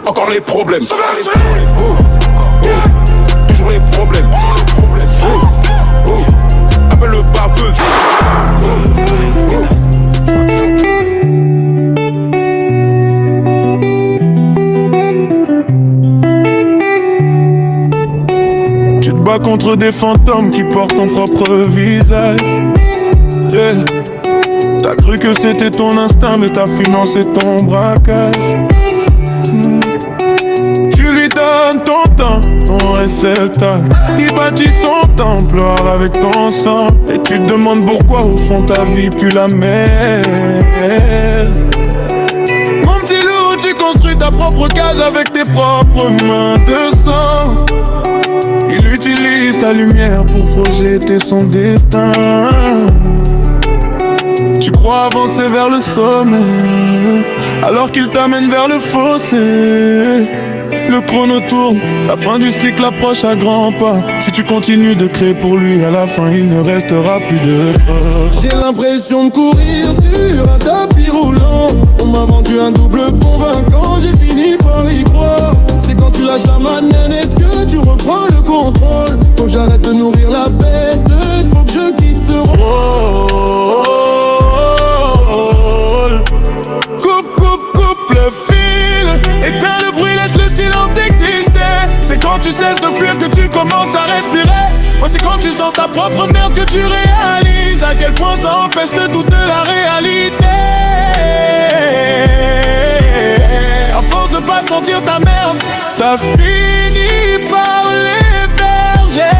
encore les problèmes. Toujours les problèmes. Appelle le baveux. Tu te bats contre des fantômes qui portent ton propre visage. Yeah. T'as cru que c'était ton instinct, mais t'as financé ton braquage. Tu lui donnes ton temps, ton réceptacle. Il bâtit son temple avec ton sang. Et tu te demandes pourquoi au fond ta vie pue la mer. Mon petit loup, tu construis ta propre cage avec tes propres mains de sang. Il utilise ta lumière pour projeter son destin. Tu crois avancer vers le sommet, alors qu'il t'amène vers le fossé. Le chrono tourne, la fin du cycle approche à grands pas. Si tu continues de créer pour lui, à la fin il ne restera plus de toi. J'ai l'impression de courir sur un tapis roulant. On m'a vendu un double convaincant, j'ai fini par y croire. C'est quand tu lâches la manette que tu reprends le contrôle. Faut que j'arrête de nourrir la bête, faut que je quitte ce rôle. Coupe le fil, éteins le bruit, laisse le silence exister. C'est quand tu cesses de fuir que tu commences à respirer. Moi c'est quand tu sens ta propre merde que tu réalises à quel point ça empêche de douter de la réalité. À force de pas sentir ta merde, t'as fini par l'héberger.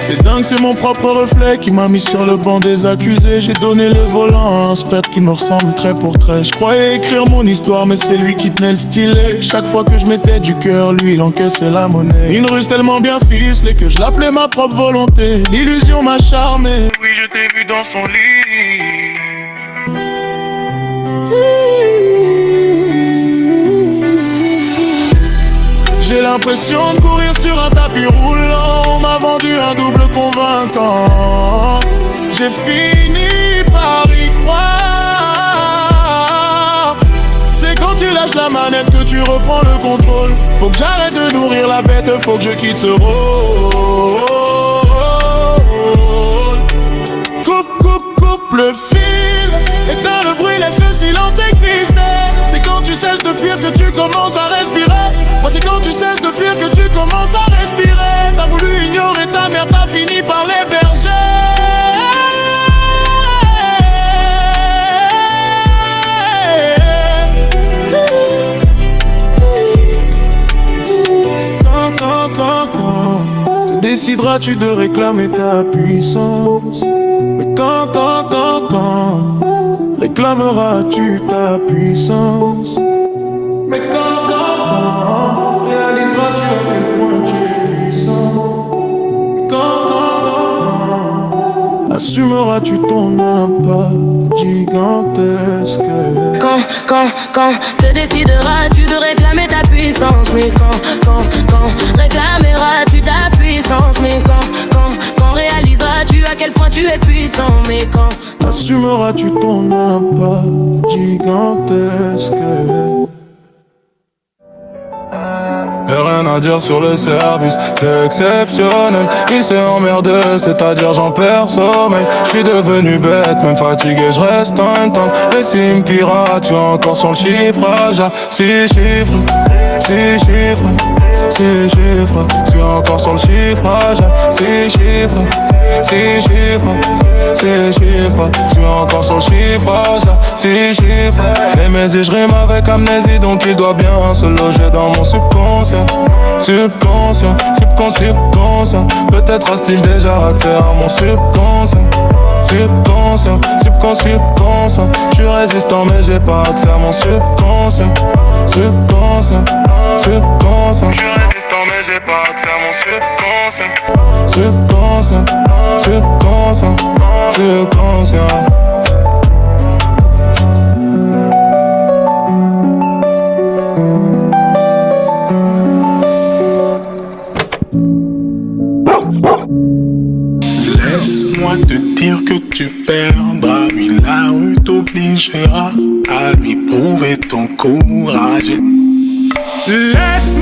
C'est dingue, c'est mon propre reflet qui m'a mis sur le banc des accusés. J'ai donné le volant à un spectre qui me ressemble trait pour trait. Je croyais écrire mon histoire, mais c'est lui qui tenait le stylet. Chaque fois que je mettais du cœur, lui il encaissait la monnaie. Une ruse tellement bien ficelée que je l'appelais ma propre volonté. L'illusion m'a charmé. Oui, je t'ai vu dans son lit. J'ai l'impression de courir sur un tapis roulant. On m'a vendu un double convaincant. J'ai fini par y croire. C'est quand tu lâches la manette que tu reprends le contrôle. Faut que j'arrête de nourrir la bête, faut que je quitte ce rôle. Coupe le fil, éteins le bruit, laisse le silence exister. C'est quand tu cesses de fuir que tu commences à respirer. Moi c'est quand tu cesses de fuir que tu commences à respirer. T'as voulu ignorer ta mère, t'as fini par l'héberger. Quand décideras-tu de réclamer ta puissance? Mais quand réclameras-tu ta puissance? Mais quand réaliseras-tu à quel point tu es puissant? Mais quand assumeras-tu ton impact gigantesque? Quand te décideras-tu de réclamer ta puissance? Mais quand réclameras-tu ta puissance? Mais quand réaliseras-tu à quel point tu es puissant? Mais quand assumeras-tu ton impact gigantesque? Y'a rien à dire sur le service, c'est exceptionnel. Il s'est emmerdé, c'est-à-dire j'en perds sommeil. J'suis devenu bête, même fatigué, j'reste intense. Les signes pirates, tu es encore sur le chiffrage à 6 chiffres, 6 chiffres, 6 chiffres. J'suis encore sur le chiffrage à 6 chiffres, 6 chiffres, 6 chiffres. J'suis encore sur le chiffrage à 6 chiffres. Mais je rime avec amnésie, donc il doit bien se loger dans mon subconscient. Subconscient. Peut-être a-t-il déjà accès à mon subconscient. Subconscient. J'suis résistant mais j'ai pas accès à mon subconscient. Subconscient. J'suis résistant mais j'ai pas accès à mon subconscient. Subconscient. Laisse-moi te dire que tu perdras. Oui, la rue t'obligera à lui prouver ton courage. Laisse